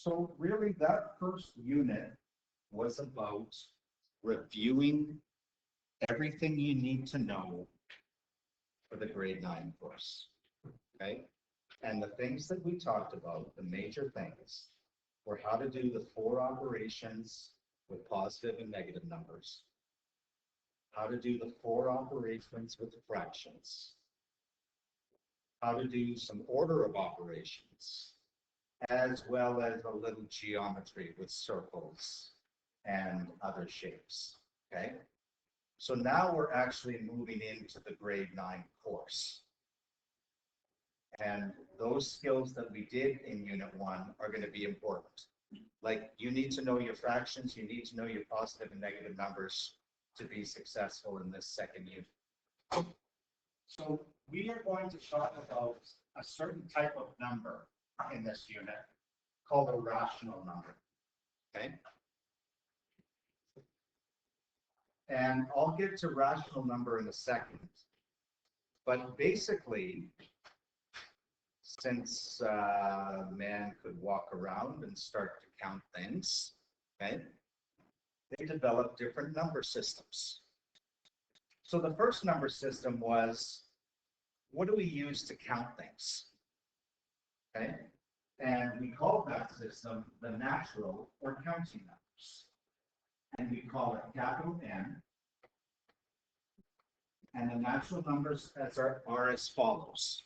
So really that first unit was about reviewing everything you need to know for the grade 9 course, okay? And the things that we talked about, the major things, were how to do the 4 operations with positive and negative numbers, how to do the 4 operations with fractions, how to do some order of operations, as well as a little geometry with circles and other shapes, okay? So now we're actually moving into the grade 9 course. And those skills that we did in Unit 1 are going to be important. Like, you need to know your fractions, you need to know your positive and negative numbers to be successful in this second unit. So we are going to talk about a certain type of number in this unit called a rational number, okay? And I'll get to rational number in a second. But basically, since man could walk around and start to count things, okay, they developed different number systems. So the first number system was, what do we use to count things? Okay, and we called that system the natural or counting numbers. And we call it capital N. And the natural numbers are as follows.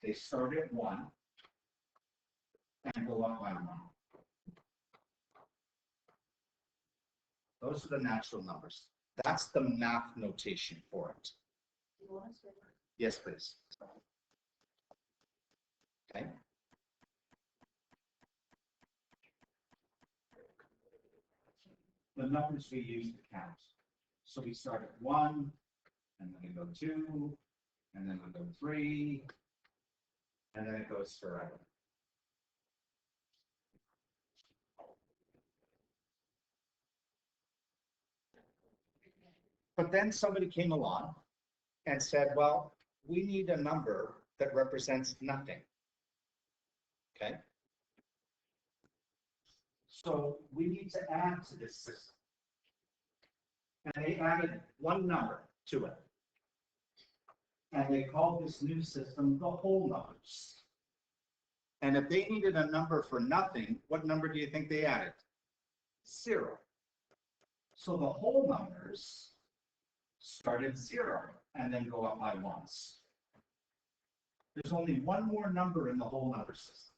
They start at 1 and go up by 1. Those are the natural numbers. That's the math notation for it. Yes, please. Okay. The numbers we use to count. So we start at 1, and then we go 2, and then we go 3, and then it goes forever. But then somebody came along and said, well, we need a number that represents nothing. Okay? So we need to add to this system. And they added one number to it. And they called this new system the whole numbers. And if they needed a number for nothing, what number do you think they added? 0. So the whole numbers start at 0 and then go up by 1s. There's only one more number in the whole number system.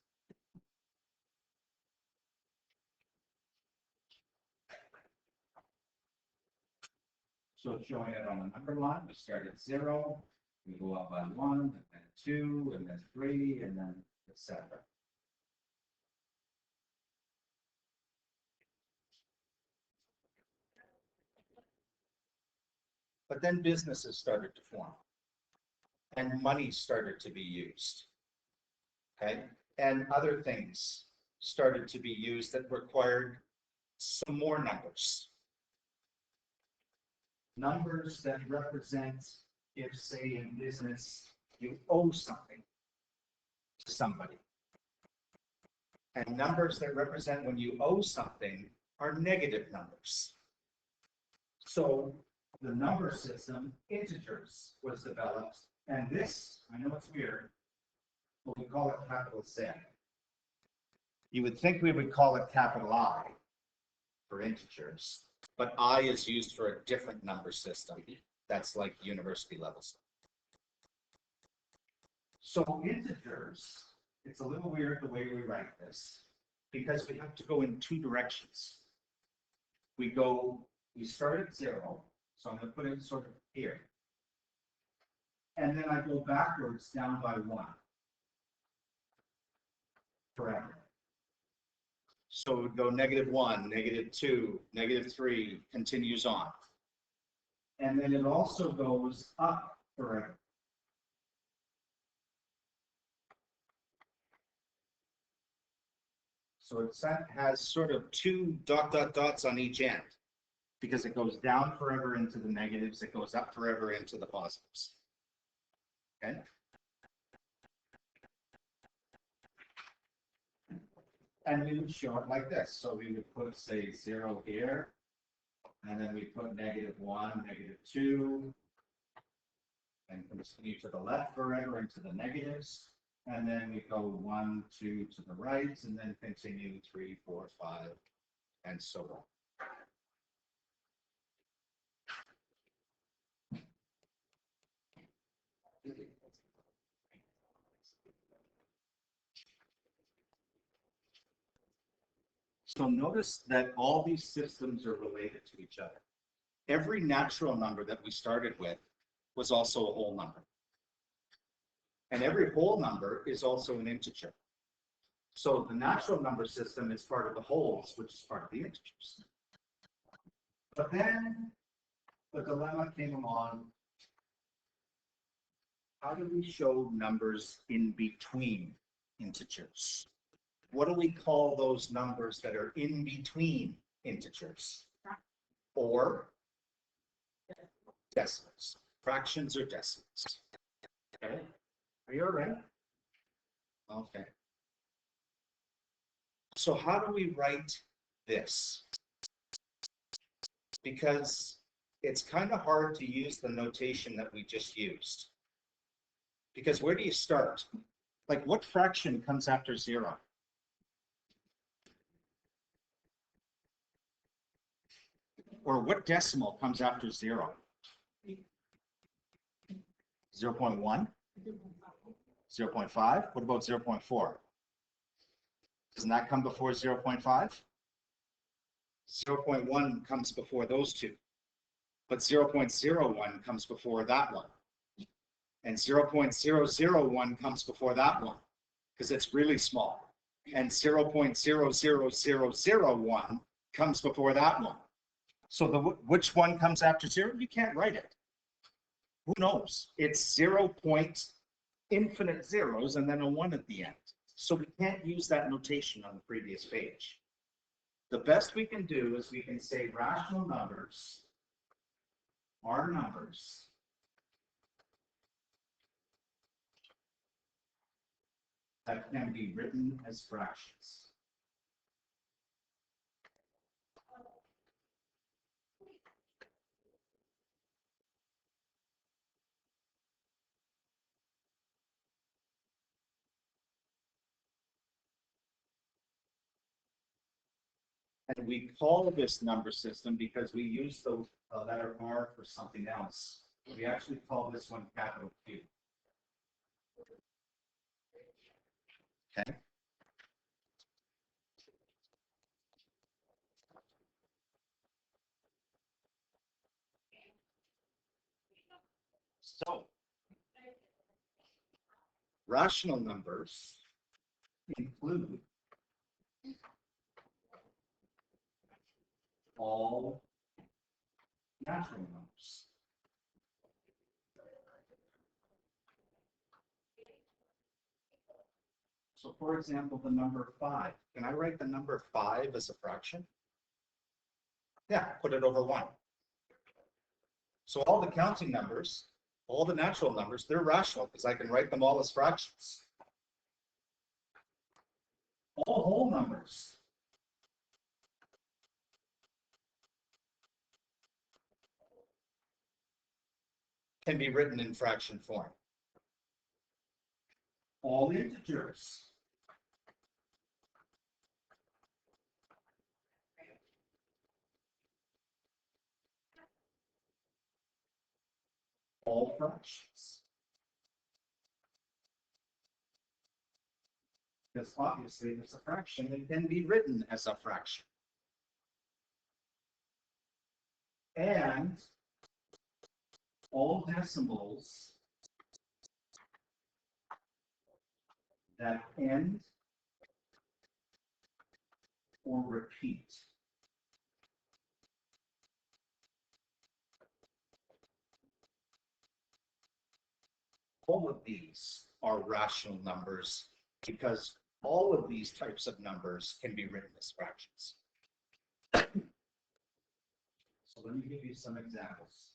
So it's showing it on the number line. We start at 0, we go up by 1, and then 2, and then 3, and then etc. But then businesses started to form, and money started to be used, okay? And other things started to be used that required some more numbers. Numbers that represent, if say in business, you owe something to somebody. And numbers that represent when you owe something are negative numbers. So the number system, integers, was developed. And this, I know it's weird, but we call it capital Z. You would think we would call it capital I for integers, but I is used for a different number system. That's like university levels. So integers, it's a little weird the way we write this, because we have to go in 2 directions. We start at 0, so I'm going to put it sort of here. And then I go backwards down by 1 forever. So we go -1, -2, -3, continues on. And then it also goes up forever. So it has sort of 2 ... dots on each end, because it goes down forever into the negatives, it goes up forever into the positives. Okay? And we would show it like this. So we would put, say, 0 here, and then we put -1, -2, and continue to the left forever into the negatives. And then we go 1, 2 to the right, and then continue 3, 4, 5, and so on. So notice that all these systems are related to each other. Every natural number that we started with was also a whole number. And every whole number is also an integer. So the natural number system is part of the wholes, which is part of the integers. But then the dilemma came along. How do we show numbers in between integers? What do we call those numbers that are in between integers? Or decimals. Fractions or decimals. Okay. Are you all right? Okay. So how do we write this? Because it's kind of hard to use the notation that we just used. Because where do you start? Like, what fraction comes after 0? Or what decimal comes after 0? 0.1? 0.5? What about 0.4? Doesn't that come before 0.5? 0.1 comes before those two. But 0.01 comes before that one. And 0.001 comes before that one, because it's really small. And 0.00001 comes before that one. So which one comes after 0? You can't write it. Who knows? It's 0 point infinite zeros and then a 1 at the end. So we can't use that notation on the previous page. The best we can do is we can say rational numbers are numbers that can be written as fractions. And we call this number system because we use the letter R for something else. We actually call this one capital Q. Okay. So, rational numbers include all natural numbers. So for example, the number 5. Can I write the number 5 as a fraction? Yeah, put it over 1. So all the counting numbers, all the natural numbers, they're rational because I can write them all as fractions. All whole numbers can be written in fraction form. All integers all fractions. Because obviously it's a fraction and can be written as a fraction. And all decimals that end or repeat. All of these are rational numbers because all of these types of numbers can be written as fractions. So let me give you some examples.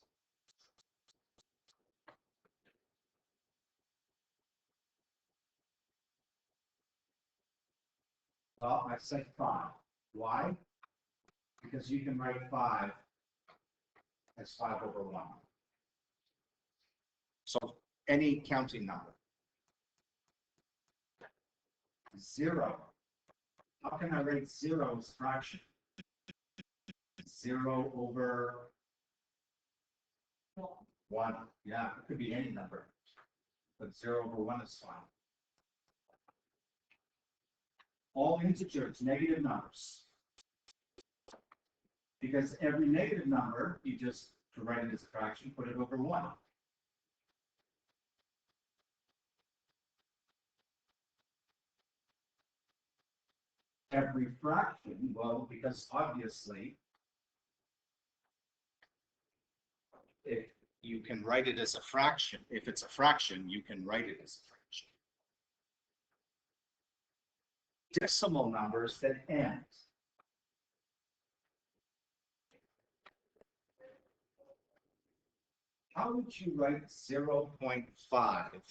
Well, I said 5. Why? Because you can write 5 as 5/1. So any counting number. 0. How can I write 0 as fraction? 0/1. Yeah, it could be any number. But 0/1 is fine. All integers, negative numbers. Because every negative number, you just, to write it as a fraction, put it over 1. Every fraction, well, because obviously, if you can write it as a fraction, if it's a fraction, you can write it as a fraction. Decimal numbers that end. How would you write 0.5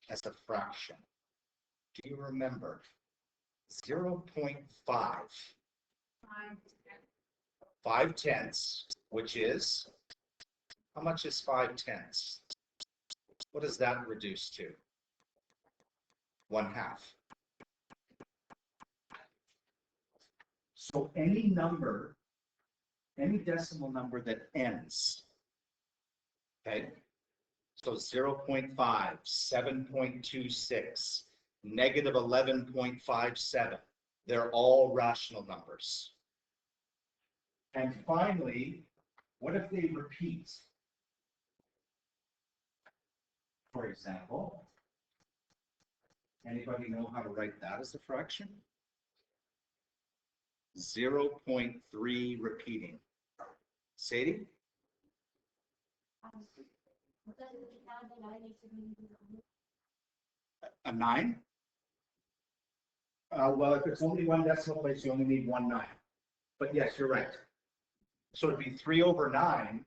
as a fraction? Do you remember? 0.5. 5/10, which is, how much is 5/10? What does that reduce to? 1/2. So any number, any decimal number that ends, okay? So 0.5, 7.26, negative 11.57, they're all rational numbers. And finally, what if they repeat? For example, anybody know how to write that as a fraction? 0.3 repeating. Sadie? A 9? Well, if it's only one decimal place, you only need 1 9. But yes, you're right. So it'd be 3/9,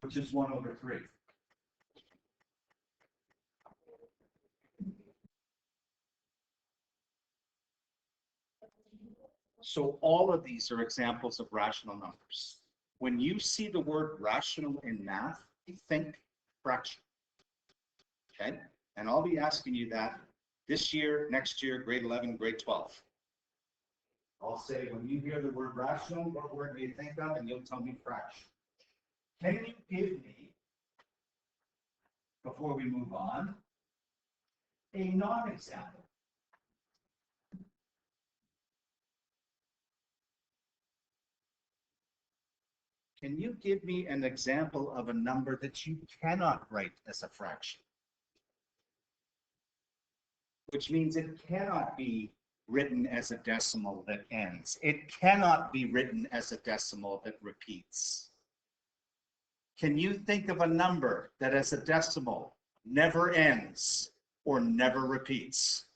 which is 1/3. So all of these are examples of rational numbers. When you see the word rational in math, you think fraction. Okay? And I'll be asking you that this year, next year, grade 11, grade 12. I'll say, when you hear the word rational, what word do you think of? And you'll tell me fraction. Can you give me, before we move on, a non-example? Can you give me an example of a number that you cannot write as a fraction? Which means it cannot be written as a decimal that ends. It cannot be written as a decimal that repeats. Can you think of a number that as a decimal never ends or never repeats?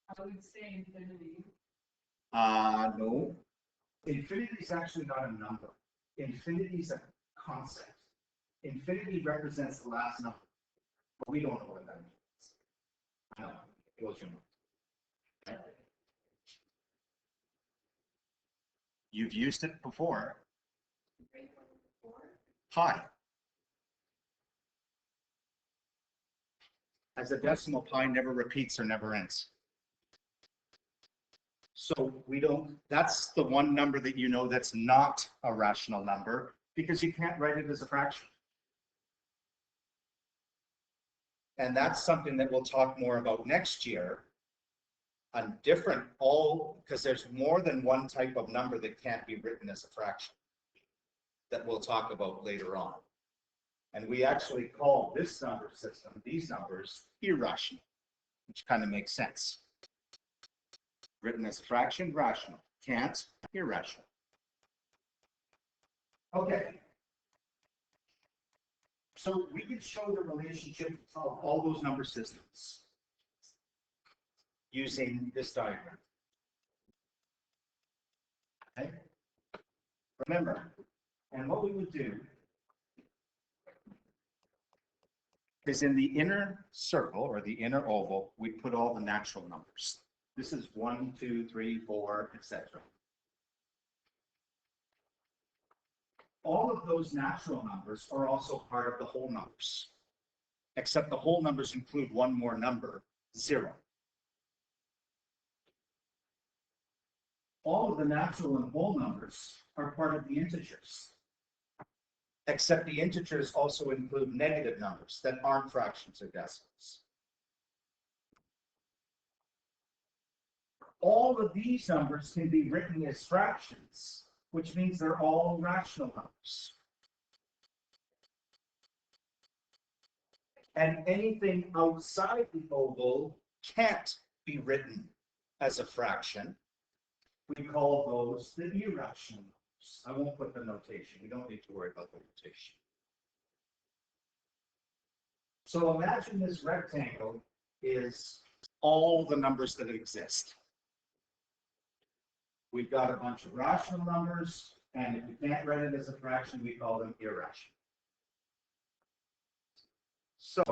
I would say infinity. No. Infinity is actually not a number. Infinity is a concept. Infinity represents the last number, but we don't know what that means. I know, it was your mind. You've used it before. Pi. As a decimal, pi never repeats or never ends. So we don't, that's the one number that you know that's not a rational number because you can't write it as a fraction. And that's something that we'll talk more about next year on different, because there's more than one type of number that can't be written as a fraction that we'll talk about later on. And we actually call this number system, these numbers, irrational, which kind of makes sense. Written as a fraction, rational. Can't, irrational. Okay. So we can show the relationship of all those number systems using this diagram. Okay. Remember, and what we would do is in the inner circle or the inner oval, we put all the natural numbers. This is 1, 2, 3, 4, etc. All of those natural numbers are also part of the whole numbers, except the whole numbers include one more number, 0. All of the natural and whole numbers are part of the integers, except the integers also include negative numbers that aren't fractions or decimals. All of these numbers can be written as fractions, which means they're all rational numbers. And anything outside the oval can't be written as a fraction. We call those the irrational numbers. I won't put the notation. We don't need to worry about the notation. So imagine this rectangle is all the numbers that exist. We've got a bunch of rational numbers, and if we can't write it as a fraction, we call them irrational. So,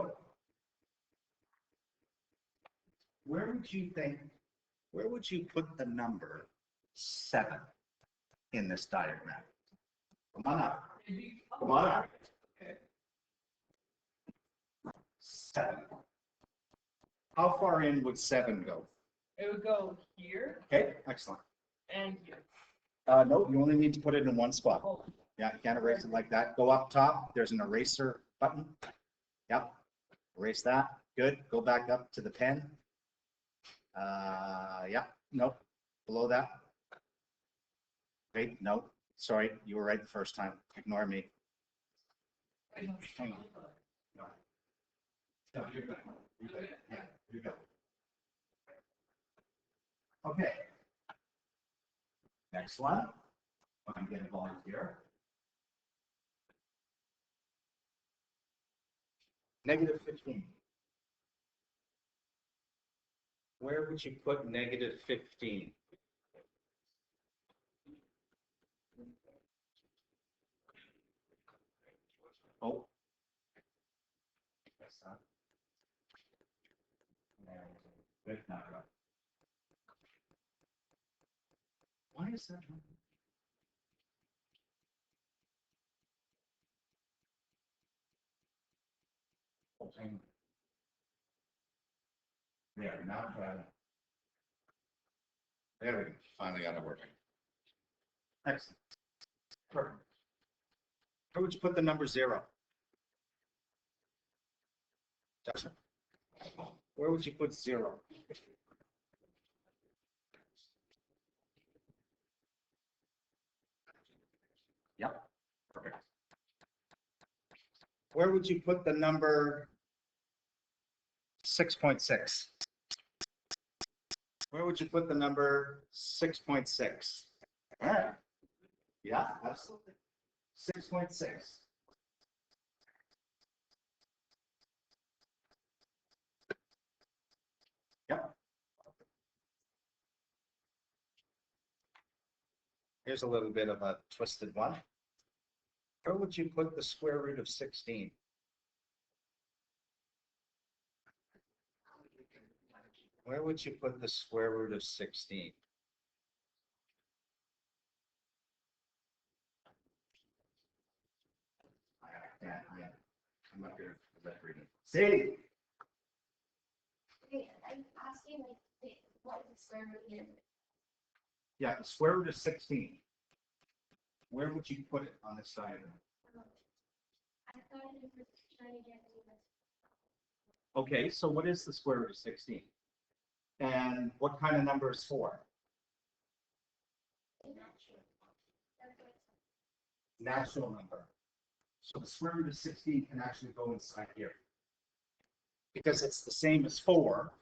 where would you put the number 7 in this diagram? Come on up. Come on up. Okay. 7. How far in would 7 go? It would go here Okay, excellent. and here. No, you only need to put it in one spot. Oh, Yeah, you can't erase it like that. Go up top. There's an eraser button. Yep. Erase that. Good. Go back up to the pen. Yeah. Nope. Below that. Wait. No. Sorry. You were right the first time. Ignore me. I know. Hang on. No. No, you're good. You're good. Yeah, you're good. Okay. Next one. I'm getting a volunteer. Negative 15. Where would you put negative 15? Oh. That's not. Good, not right. Why is that? Oh, hang on. There, now try it. There we go. Finally got it working. Excellent. Perfect. Where would you put the number 0? Justin? Where would you put 0? Yep. Perfect. Where would you put the number 6.6? Where would you put the number 6.6? All right. Yeah, absolutely. 6.6. Yep. Here's a little bit of a twisted one. Where would you put the square root of 16? Where would you put the square root of 16? Yeah. I'm not good at that reading. Sadie. Okay, I'm asking like what the square root is. Yeah, the square root of 16. Where would you put it on this diagram? I thought it was trying to get to this. Okay, so what is the square root of 16? And what kind of number is 4? Natural. That's what it's Natural number. So the square root of 16 can actually go inside here. Because it's the same as 4,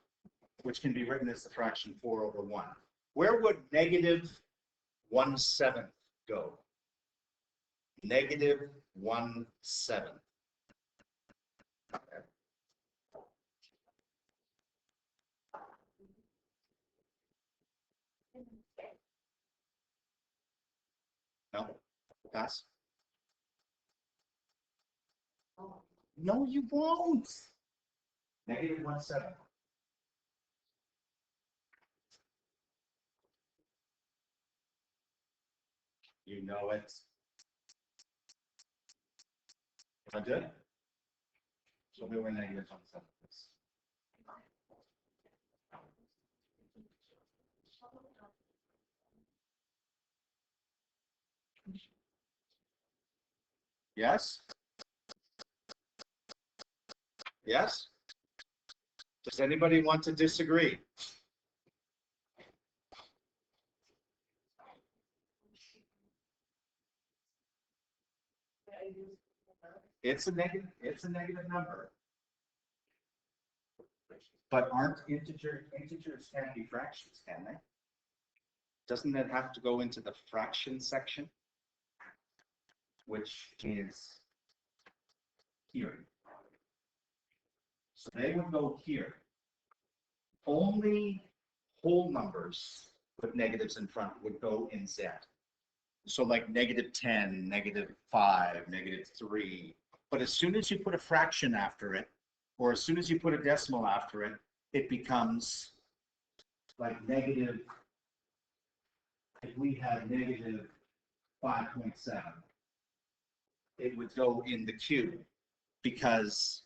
which can be written as the fraction 4 over 1. Where would negative 1/7 go? Negative 1/7. Okay. No? Pass? No, you won't. Negative 1/7. You know it. I did. Show me where negative 1/7 is. Yes? Yes? Does anybody want to disagree? It's a negative number. But aren't integers can't be fractions, can they? Doesn't it have to go into the fraction section? Which is here. So they would go here. Only whole numbers with negatives in front would go in Z. So like -10, -5, -3. But as soon as you put a fraction after it, or as soon as you put a decimal after it, it becomes like negative, if we had negative 5.7, it would go in the cube because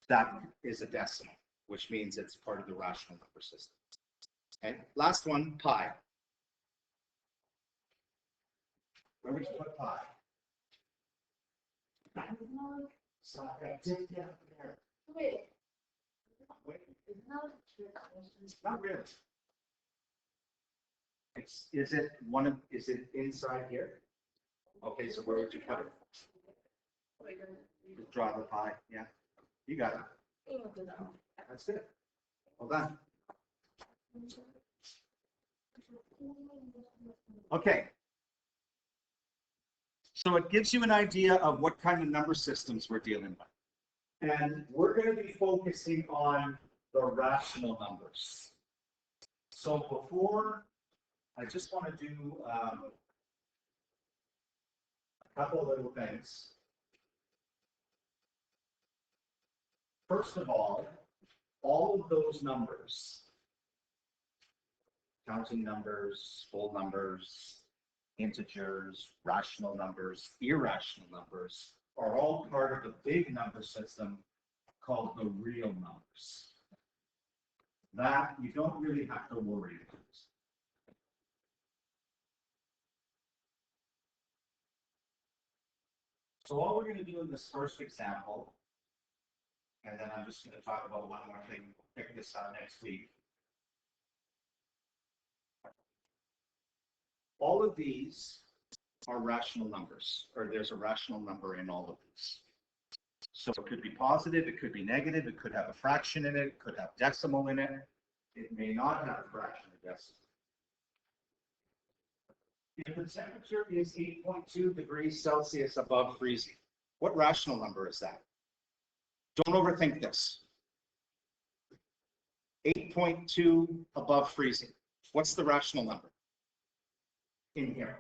that is a decimal, which means it's part of the rational number system. Okay, last one, pi. Where would you put pi? So I did down there. Wait, Wait, it's not a trick question. not really. Is it inside here? Okay, so where would you put it? Just draw the pi, yeah. You got it. That's it. Well done. Okay. So it gives you an idea of what kind of number systems we're dealing with. And we're going to be focusing on the rational numbers. So before, I just want to do a couple of little things. First of all of those numbers, counting numbers, whole numbers, integers, rational numbers, irrational numbers, are all part of the big number system called the real numbers. That you don't really have to worry about. So all we're going to do in this first example, and then I'm just going to talk about one more thing, we'll pick this up next week. All of these are rational numbers, or there's a rational number in all of these. So it could be positive, it could be negative, it could have a fraction in it, it could have decimal in it. It may not have a fraction or decimal. If the temperature is 8.2 degrees Celsius above freezing, what rational number is that? Don't overthink this. 8.2 above freezing. What's the rational number? In here.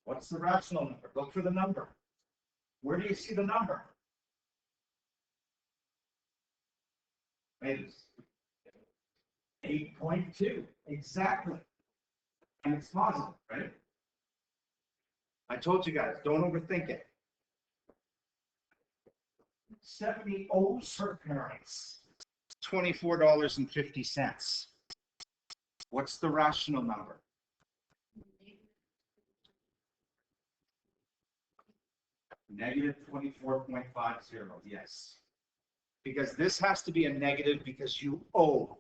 What's the rational number? Look for the number. Where do you see the number? Maybe 8.2. Exactly. And it's positive, right? I told you guys, don't overthink it. 70 O's for parents. $24.50. What's the rational number? Negative 24.50, yes. Because this has to be a negative because you owe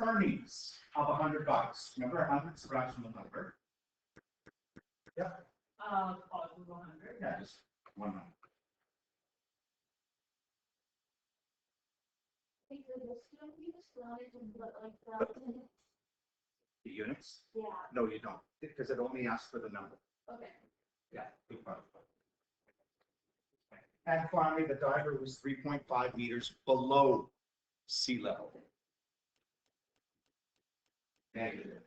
earnings of $100. Remember, 100 is a rational number. Yep. Positive 100. Yeah, just 100. The units? Yeah, No, you don't, because it only asks for the number. okay. Yeah, good point. And finally, the diver was 3.5 meters below sea level. Negative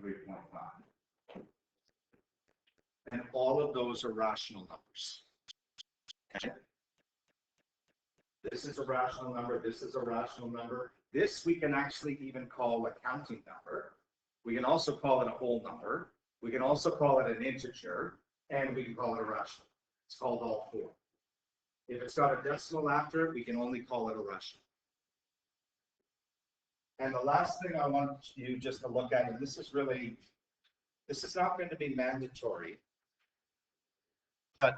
3.5. And all of those are rational numbers. Okay? This is a rational number, this is a rational number. This we can actually even call a counting number. We can also call it a whole number. We can also call it an integer, and we can call it a rational. It's called all four. If it's got a decimal after it, we can only call it a rational. And the last thing I want you just to look at, and this is not going to be mandatory, but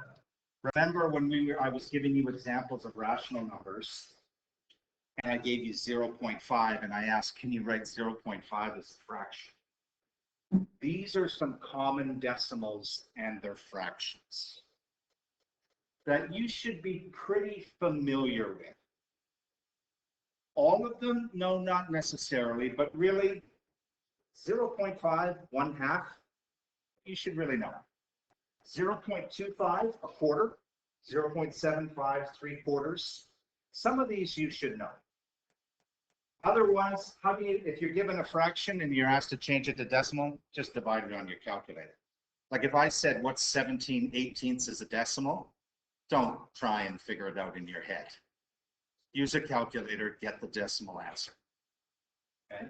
remember when I was giving you examples of rational numbers, and I gave you 0.5, and I asked, can you write 0.5 as a fraction? These are some common decimals and their fractions that you should be pretty familiar with. All of them? No, not necessarily, but really 0.5, 1/2, you should really know. 0.25, a quarter, 0.75, 3/4. Some of these you should know. Other ones, if you're given a fraction and you're asked to change it to decimal, just divide it on your calculator. Like if I said what's 17/18 as a decimal, don't try and figure it out in your head. Use a calculator, get the decimal answer. Okay?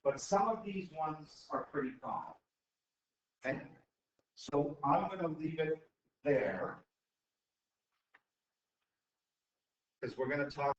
But some of these ones are pretty common. Okay? So I'm going to leave it there because we're going to talk